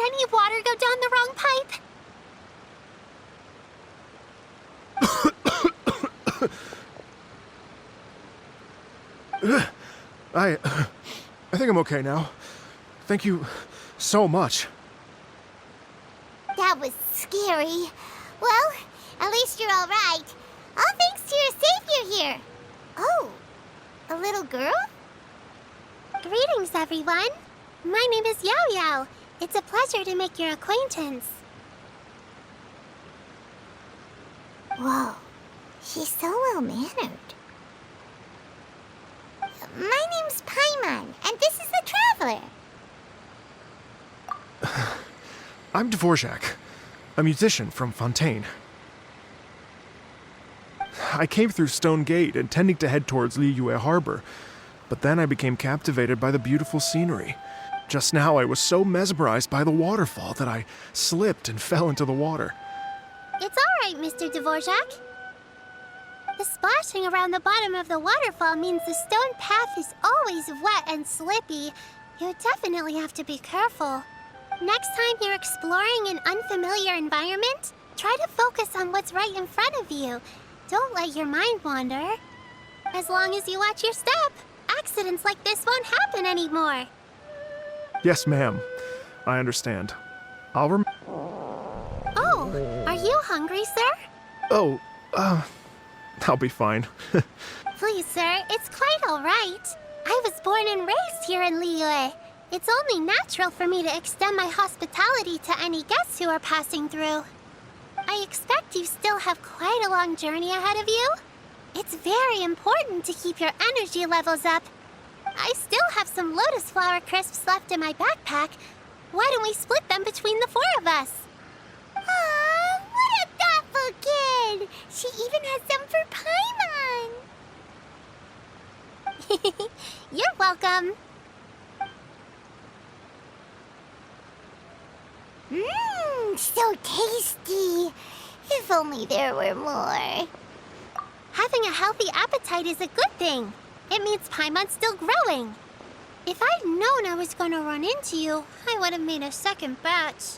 any water go down the wrong pipe? I think I'm okay now. Thank you so much. That was scary. Well, at least you're all right. All thanks to your savior here. Oh, a little girl? Greetings, everyone. My name is Yao Yao. It's a pleasure to make your acquaintance. Whoa, she's so well-mannered. My name's Paimon, and this is the Traveler. I'm Dvorak, a musician from Fontaine. I came through Stone Gate intending to head towards Liyue Harbor, but then I became captivated by the beautiful scenery. Just now I was so mesmerized by the waterfall that I slipped and fell into the water. It's all right, Mr. Dvorak. The splashing around the bottom of the waterfall means the stone path is always wet and slippy. You definitely have to be careful. Next time you're exploring an unfamiliar environment, try to focus on what's right in front of you. Don't let your mind wander. As long as you watch your step, accidents like this won't happen anymore. Yes, ma'am. I understand. Oh, are you hungry, sir? Oh, I'll be fine. Please, sir, it's quite all right. I was born and raised here in Liyue. It's only natural for me to extend my hospitality to any guests who are passing through. I expect you still have quite a long journey ahead of you. It's very important to keep your energy levels up. I still have some lotus flower crisps left in my backpack. Why don't we split them between the 4 of us? Aw, what a thoughtful kid! She even has some for Paimon! You're welcome. Mmm, so tasty. If only there were more. Having a healthy appetite is a good thing. It means Paimon's still growing. If I'd known I was gonna run into you, I would have made a second batch.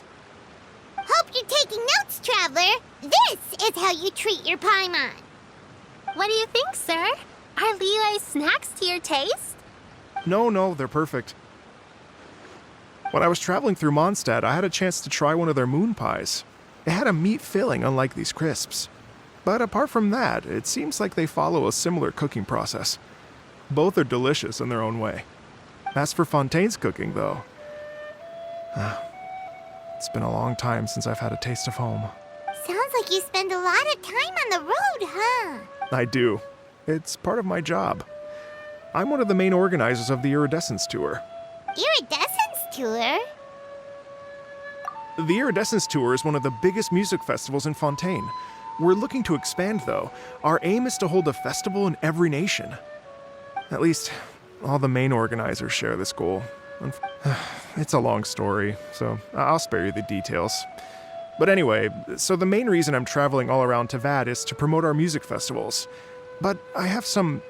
Hope you're taking notes, Traveler. This is how you treat your Paimon. What do you think, sir? Are Liyue's snacks to your taste? No, they're perfect. When I was traveling through Mondstadt, I had a chance to try one of their moon pies. It had a meat filling, unlike these crisps. But apart from that, it seems like they follow a similar cooking process. Both are delicious in their own way. As for Fontaine's cooking, though, it's been a long time since I've had a taste of home. Sounds like you spend a lot of time on the road, huh? I do. It's part of my job. I'm one of the main organizers of the Iridescence Tour. Iridescence Tour? The Iridescence Tour is one of the biggest music festivals in Fontaine. We're looking to expand, though. Our aim is to hold a festival in every nation. At least, all the main organizers share this goal. It's a long story, so I'll spare you the details. But anyway, so the main reason I'm traveling all around Tavad is to promote our music festivals. But I have some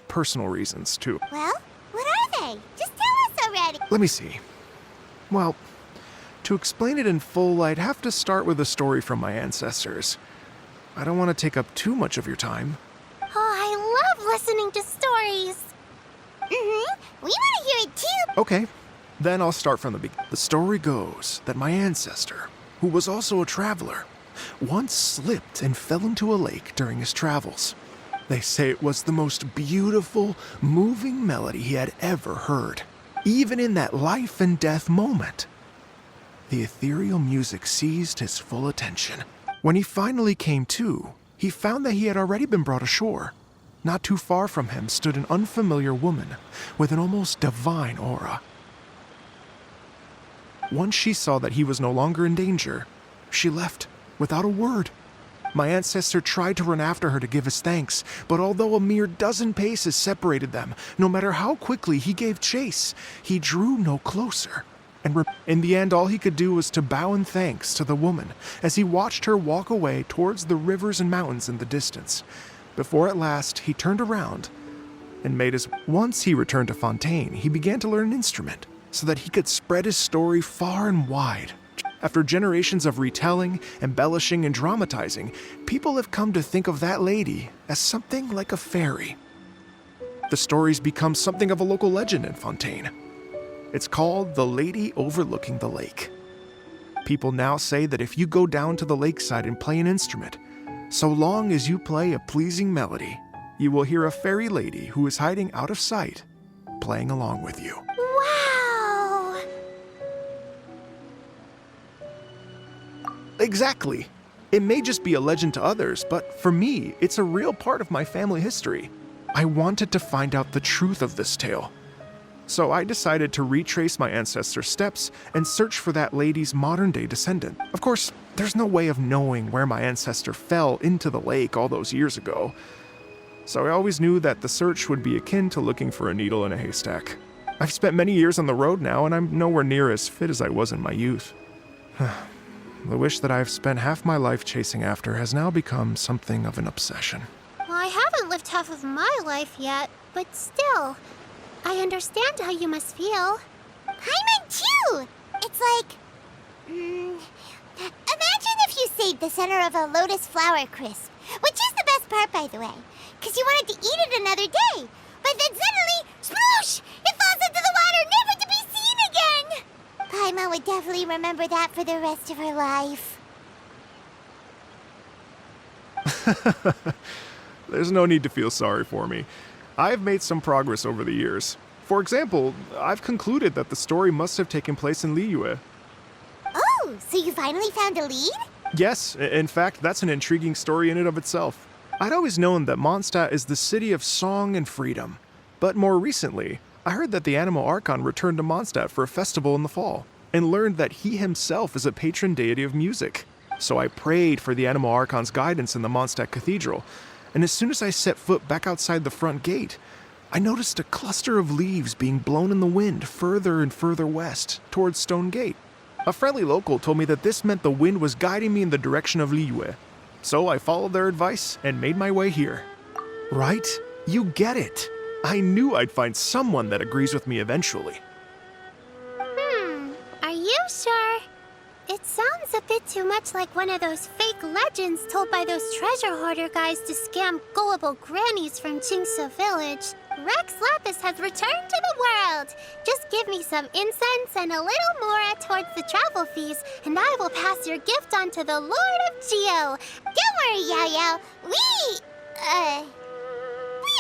personal reasons, too. Well, what are they? Just tell us already. Let me see. Well, to explain it in full, I'd have to start with a story from my ancestors. I don't want to take up too much of your time. Oh, I love listening to stories. We want to hear it too. Okay, then I'll start from the beginning. The story goes that my ancestor, who was also a traveler, once slipped and fell into a lake during his travels. They say it was the most beautiful, moving melody he had ever heard. Even in that life and death moment, the ethereal music seized his full attention. When he finally came to, he found that he had already been brought ashore. Not too far from him stood an unfamiliar woman with an almost divine aura. Once she saw that he was no longer in danger, she left without a word. My ancestor tried to run after her to give his thanks, but although a mere dozen paces separated them, no matter how quickly he gave chase, he drew no closer. And in the end, all he could do was to bow in thanks to the woman as he watched her walk away towards the rivers and mountains in the distance, before at last he turned around and made his... Once he returned to Fontaine, he began to learn an instrument so that he could spread his story far and wide After generations of retelling, embellishing, and dramatizing, people have come to think of that lady as something like a fairy. The story's become something of a local legend in Fontaine. It's called the Lady Overlooking the Lake. People now say that if you go down to the lakeside and play an instrument, so long as you play a pleasing melody, you will hear a fairy lady who is hiding out of sight, playing along with you. Wow! Exactly. It may just be a legend to others, but for me, it's a real part of my family history. I wanted to find out the truth of this tale. So I decided to retrace my ancestors' steps and search for that lady's modern-day descendant. Of course, there's no way of knowing where my ancestor fell into the lake all those years ago. So I always knew that the search would be akin to looking for a needle in a haystack. I've spent many years on the road now, and I'm nowhere near as fit as I was in my youth. The wish that I've spent half my life chasing after has now become something of an obsession. Well, I haven't lived half of my life yet, but still, I understand how you must feel. Paimon too! It's like... imagine if you saved the center of a lotus flower crisp, which is the best part, by the way, because you wanted to eat it another day. But then suddenly, sploosh! It falls into the water, never to be seen again! Paimon would definitely remember that for the rest of her life. There's no need to feel sorry for me. I've made some progress over the years. For example, I've concluded that the story must have taken place in Liyue. Oh, so you finally found a lead? Yes, in fact, that's an intriguing story in and of itself. I'd always known that Mondstadt is the city of song and freedom. But more recently, I heard that the Animal Archon returned to Mondstadt for a festival in the fall, and learned that he himself is a patron deity of music. So I prayed for the Animal Archon's guidance in the Mondstadt Cathedral, and as soon as I set foot back outside the front gate, I noticed a cluster of leaves being blown in the wind further and further west, towards Stone Gate. A friendly local told me that this meant the wind was guiding me in the direction of Liyue. So I followed their advice and made my way here. Right? You get it. I knew I'd find someone that agrees with me eventually. Are you sure? It sounds a bit too much like one of those fake legends told by those treasure hoarder guys to scam gullible grannies from Jingsa Village. Rex Lapis has returned to the world. Just give me some incense and a little more towards the travel fees, and I will pass your gift on to the Lord of Geo. Don't worry, Yao Yao. We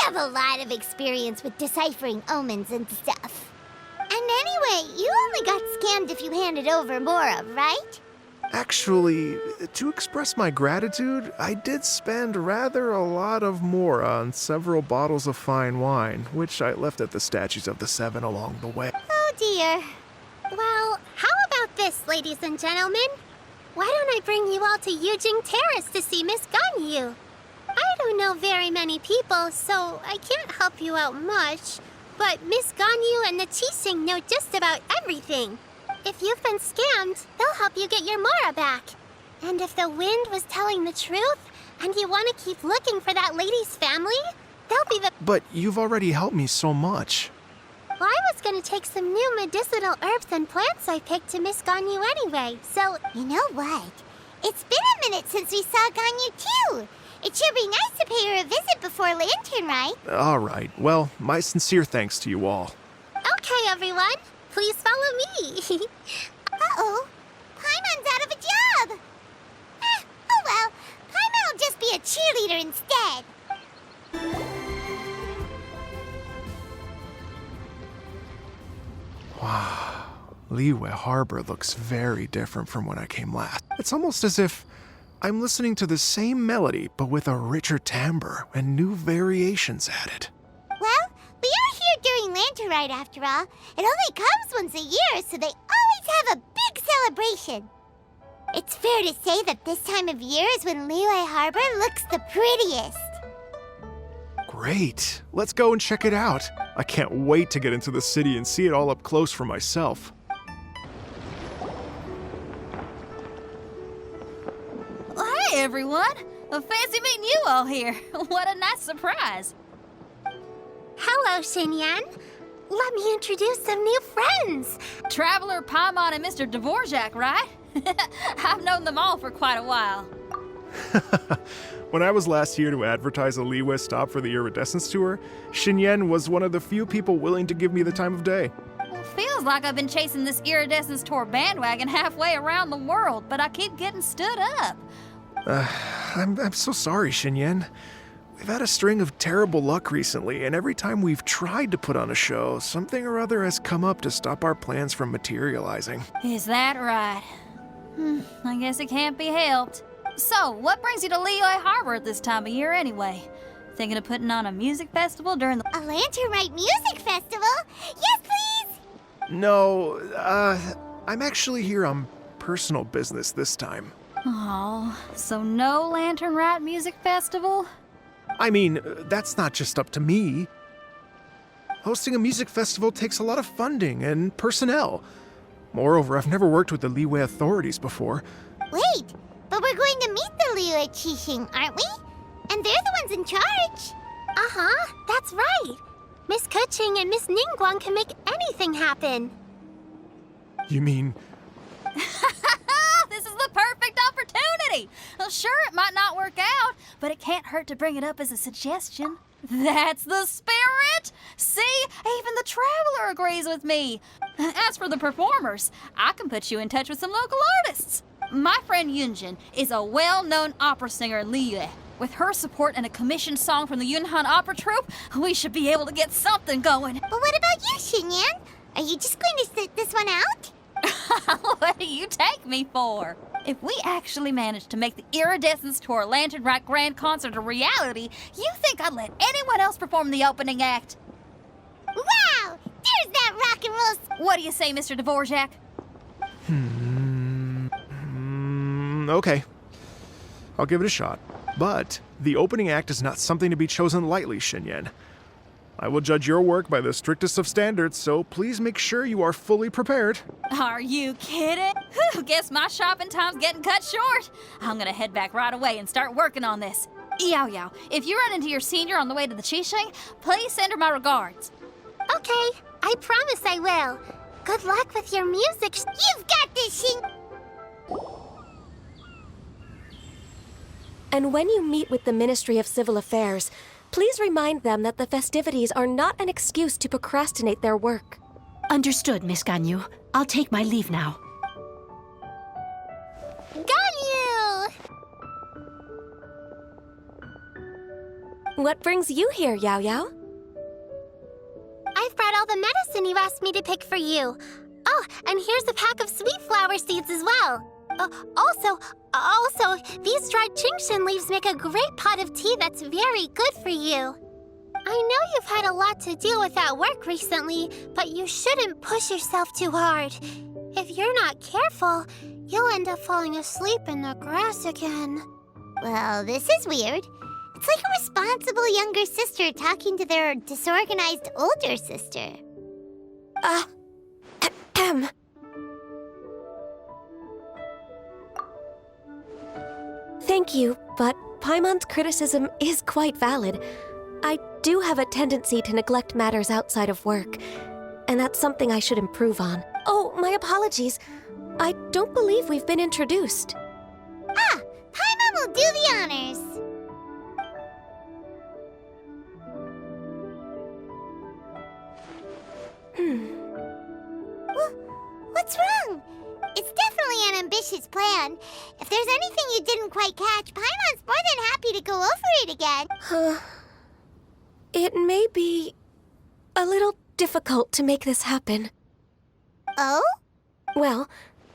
have a lot of experience with deciphering omens and stuff. And anyway, you only got scammed if you handed over Mora, right? Actually, to express my gratitude, I did spend rather a lot of Mora on several bottles of fine wine, which I left at the Statues of the Seven along the way. Oh dear. Well, how about this, ladies and gentlemen? Why don't I bring you all to Yujing Terrace to see Miss Ganyu? I don't know very many people, so I can't help you out much. But Miss Ganyu and the Qixing know just about everything. If you've been scammed, they'll help you get your Mora back. And if the wind was telling the truth, and you want to keep looking for that lady's family, they'll be the... But you've already helped me so much. Well, I was going to take some new medicinal herbs and plants I picked to Miss Ganyu anyway, so... You know what? It's been a minute since we saw Ganyu too. It should be nice to pay her a visit before Lantern, right? All right. Well, my sincere thanks to you all. Okay, everyone. Please follow me. Uh-oh. Paimon's out of a job. Oh well. Paimon will just be a cheerleader instead. Wow. Liyue Harbor looks very different from when I came last. It's almost as if I'm listening to the same melody, but with a richer timbre and new variations added. Well, we are here during Lantern Rite after all. It only comes once a year, so they always have a big celebration. It's fair to say that this time of year is when Liyue Harbor looks the prettiest. Great. Let's go and check it out. I can't wait to get into the city and see it all up close for myself. Hey everyone! Fancy meeting you all here. What a nice surprise. Hello, Xinyan. let me introduce some new friends. Traveler, Paimon, and Mr. Dvorak, right? I've known them all for quite a while. When I was last here to advertise a Liyue stop for the Iridescence Tour, Xinyan was one of the few people willing to give me the time of day. Well, feels like I've been chasing this Iridescence Tour bandwagon halfway around the world, but I keep getting stood up. I'm so sorry, Xinyan. We've had a string of terrible luck recently, and every time we've tried to put on a show, something or other has come up to stop our plans from materializing. Is that right? I guess it can't be helped. So, what brings you to Liyue Harbor at this time of year anyway? Thinking of putting on a music festival during the— A Lantern Rite music festival? Yes, please! No, I'm actually here on personal business this time. Oh, so no Lantern Rite music festival? I mean, that's not just up to me. Hosting a music festival takes a lot of funding and personnel. Moreover, I've never worked with the Liyue authorities before. Wait, but we're going to meet the Liyue Qixing, aren't we? And they're the ones in charge. Uh-huh, that's right. Miss Kuching and Miss Ningguang can make anything happen. You mean... This is the perfect opportunity! Well, sure, it might not work out, but it can't hurt to bring it up as a suggestion. That's the spirit! See, even the Traveler agrees with me. As for the performers, I can put you in touch with some local artists. My friend Yunjin is a well-known opera singer in Liyue. With her support and a commissioned song from the Yunhan Opera Troupe, we should be able to get something going. But what about you, Xinyan? Are you just going to sit this one out? What do you take me for? If we actually manage to make the Iridescence Tour Lantern Rite Grand Concert a reality, you think I'd let anyone else perform the opening act? Wow! There's that rock and roll... What do you say, Mr. Dvorak? Okay. I'll give it a shot. But the opening act is not something to be chosen lightly, Xinyan. I will judge your work by the strictest of standards, so please make sure you are fully prepared. Are you kidding? Whew, guess my shopping time's getting cut short. I'm gonna head back right away and start working on this. Yao Yao, if you run into your senior on the way to the Qixing, please send her my regards. Okay, I promise I will. Good luck with your music. You've got this, Xin. And when you meet with the Ministry of Civil Affairs, please remind them that the festivities are not an excuse to procrastinate their work. Understood, Miss Ganyu. I'll take my leave now. Ganyu! What brings you here, Yao Yao? I've brought all the medicine you asked me to pick for you. Oh, and here's a pack of sweet flower seeds as well. Also, these dried Genshin leaves make a great pot of tea that's very good for you. I know you've had a lot to deal with at work recently, but you shouldn't push yourself too hard. If you're not careful, you'll end up falling asleep in the grass again. Well, this is weird. It's like a responsible younger sister talking to their disorganized older sister. Thank you, but Paimon's criticism is quite valid. I do have a tendency to neglect matters outside of work, and that's something I should improve on. Oh, my apologies. I don't believe we've been introduced. Ah, Paimon will do the honors. What's wrong? It's definitely an ambitious plan. If there's anything you didn't quite catch, Paimon's more than happy to go over it again. It may be a little difficult to make this happen. Oh? Well,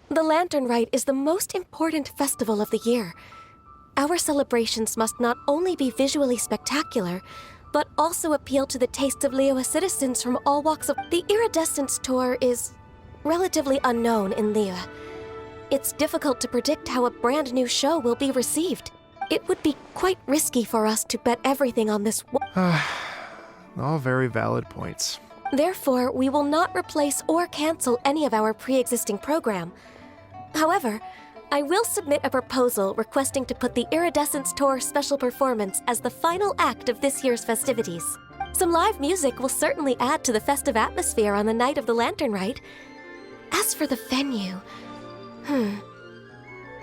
the Lantern Rite is the most important festival of the year. Our celebrations must not only be visually spectacular, but also appeal to the tastes of Liyue citizens from all walks of... The Iridescence Tour is relatively unknown in Liyue. It's difficult to predict how a brand new show will be received. It would be quite risky for us to bet everything on this All very valid points. Therefore, we will not replace or cancel any of our pre-existing program. However, I will submit a proposal requesting to put the Iridescence Tour special performance as the final act of this year's festivities. Some live music will certainly add to the festive atmosphere on the night of the Lantern Rite. As for the venue,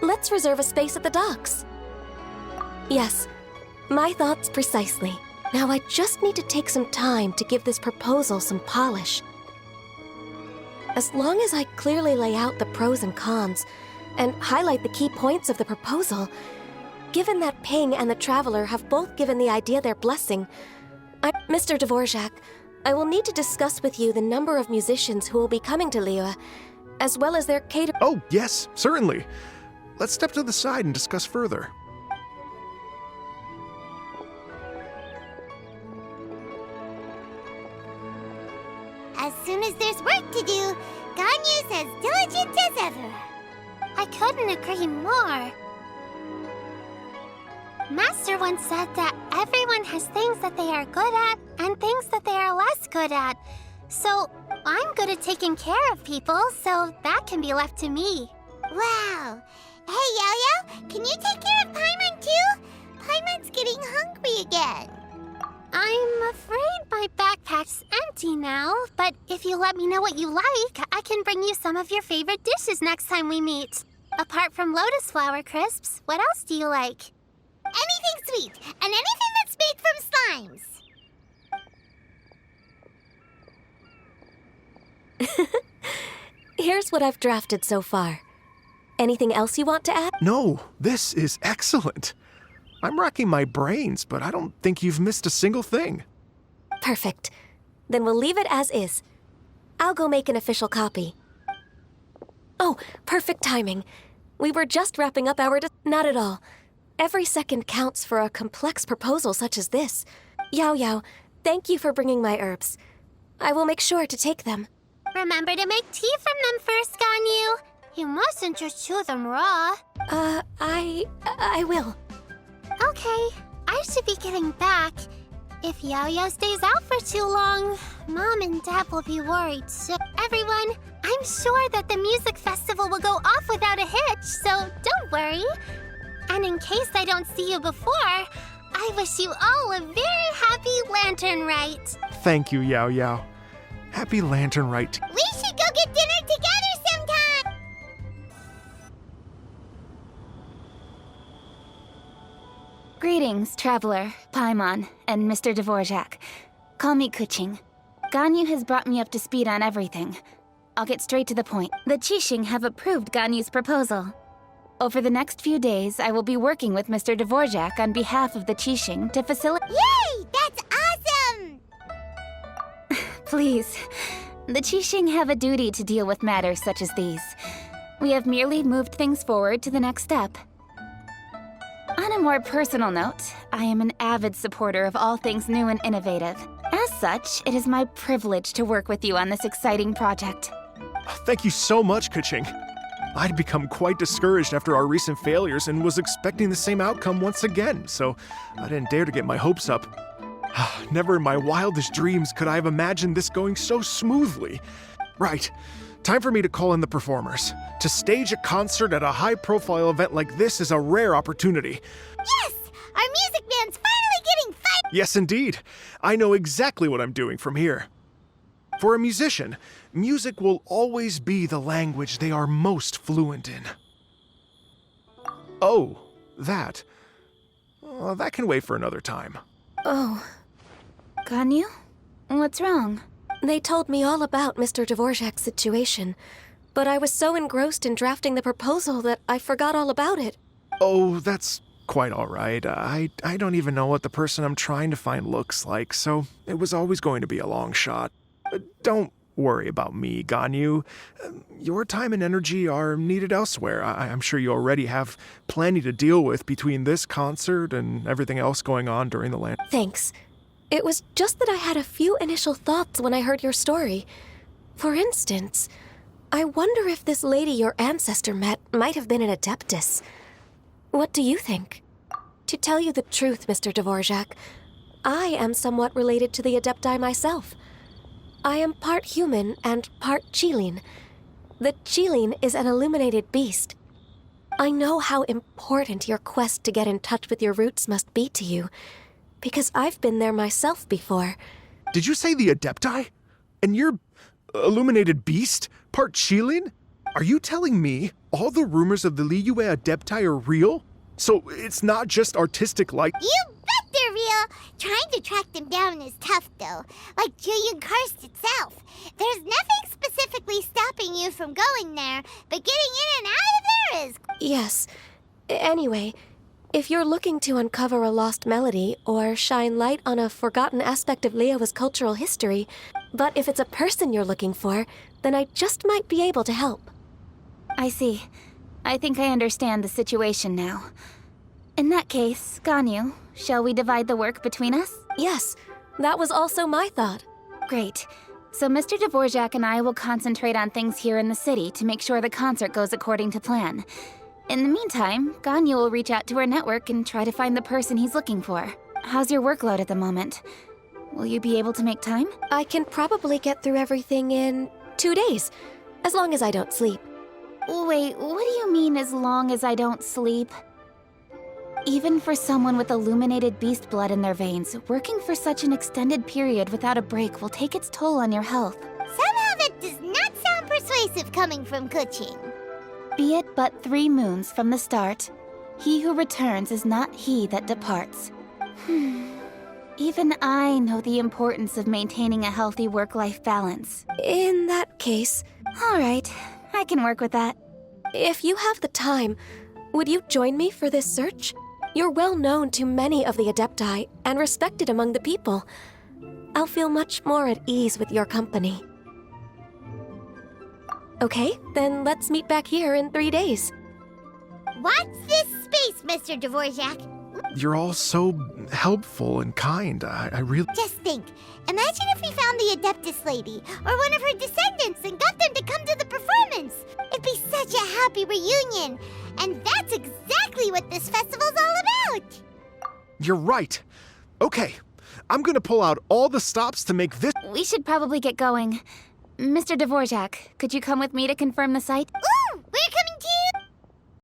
let's reserve a space at the docks. Yes, my thoughts precisely. Now I just need to take some time to give this proposal some polish. As long as I clearly lay out the pros and cons and highlight the key points of the proposal, given that Ping and the Traveler have both given the idea their blessing, Mr. Dvorak, I will need to discuss with you the number of musicians who will be coming to Liyue, as well as their cater- Oh, yes, certainly. Let's step to the side and discuss further. As soon as there's work to do, Ganyu's as diligent as ever. I couldn't agree more. Master once said that everyone has things that they are good at and things that they are less good at. So I'm good at taking care of people, so that can be left to me. Wow. Hey, Yo-Yo, can you take care of Paimon too? Paimon's getting hungry again. I'm afraid my backpack's empty now, but if you let me know what you like, I can bring you some of your favorite dishes next time we meet. Apart from lotus flower crisps, what else do you like? Anything sweet, and anything that's made from slimes. Here's what I've drafted so far. Anything else you want to add? No, this is excellent. I'm racking my brains, but I don't think you've missed a single thing. Perfect. Then we'll leave it as is. I'll go make an official copy. Oh, perfect timing. We were just wrapping up our... Not at all. Every second counts for a complex proposal such as this. Yao Yao, thank you for bringing my herbs. I will make sure to take them. Remember to make tea from them first, Ganyu. You mustn't just chew them raw. I will. Okay, I should be getting back. If Yo-Yo stays out for too long, Mom and Dad will be worried. So, everyone, I'm sure that the music festival will go off without a hitch, so don't worry. And in case I don't see you before, I wish you all a very happy Lantern Rite. Thank you, Yao Yao. Happy Lantern Rite. We should go get dinner together sometime! Greetings, Traveler, Paimon, and Mr. Dvorak. Call me Kuching. Ganyu has brought me up to speed on everything. I'll get straight to the point. The Qixing have approved Ganyu's proposal. Over the next few days, I will be working with Mr. Dvorak on behalf of the Qixing to facilitate— Yay! That's awesome! Please. The Qixing have a duty to deal with matters such as these. We have merely moved things forward to the next step. On a more personal note, I am an avid supporter of all things new and innovative. As such, it is my privilege to work with you on this exciting project. Thank you so much, Kuching. I'd become quite discouraged after our recent failures and was expecting the same outcome once again, so I didn't dare to get my hopes up. Never in my wildest dreams could I have imagined this going so smoothly. Right. Time for me to call in the performers. To stage a concert at a high-profile event like this is a rare opportunity. Yes! Our music band's finally getting fight! Yes, indeed. I know exactly what I'm doing from here. For a musician, music will always be the language they are most fluent in. Oh, that. That can wait for another time. Oh, Ganyu? What's wrong? they told me all about Mr. Dvorak's situation, but I was so engrossed in drafting the proposal that I forgot all about it. Oh, that's quite all right. I don't even know what the person I'm trying to find looks like, so it was always going to be a long shot. Don't worry about me, Ganyu. Your time and energy are needed elsewhere. I'm sure you already have plenty to deal with between this concert and everything else going on during the land. Thanks. It was just that I had a few initial thoughts when I heard your story. For instance, I wonder if this lady your ancestor met might have been an adeptus. What do you think? To tell you the truth, Mr. Dvorak, I am somewhat related to the adepti myself. I am part human and part Qilin. The Qilin is an illuminated beast. I know how important your quest to get in touch with your roots must be to you, because I've been there myself before. Did you say the Adepti? And you're illuminated beast? Part Qilin? Are you telling me all the rumors of the Liyue Adepti are real? So it's not just artistic like— You bet they're real! Trying to track them down is tough, though. Like Julian Karst itself. There's nothing specifically stopping you from going there, but getting in and out of there is— Yes. Anyway, if you're looking to uncover a lost melody or shine light on a forgotten aspect of Liyue's cultural history, but if it's a person you're looking for, then I just might be able to help. I see. I think I understand the situation now. In that case, Ganyu, shall we divide the work between us? Yes, that was also my thought. Great. So Mr. Dvorak and I will concentrate on things here in the city to make sure the concert goes according to plan. In the meantime, Ganyu will reach out to her network and try to find the person he's looking for. How's your workload at the moment? Will you be able to make time? I can probably get through everything in 2 days, as long as I don't sleep. Wait, what do you mean as long as I don't sleep? Even for someone with illuminated beast blood in their veins, working for such an extended period without a break will take its toll on your health. Somehow that does not sound persuasive coming from Kuching. Be it but 3 moons from the start, he who returns is not he that departs. Even I know the importance of maintaining a healthy work-life balance. In that case, All right, I can work with that. if you have the time, would you join me for this search? You're well known to many of the Adepti and respected among the people. I'll feel much more at ease with your company. Okay, then let's meet back here in 3 days. Watch this space, Mr. Dvorak. You're all so helpful and kind. I really— Just think. Imagine if we found the Adeptus lady, or one of her descendants, and got them to come to the performance. It'd be such a happy reunion. And that's exactly what this festival's all about. You're right. Okay, I'm gonna pull out all the stops to make this— We should probably get going. Mr. Dvorak, could you come with me to confirm the site? Ooh,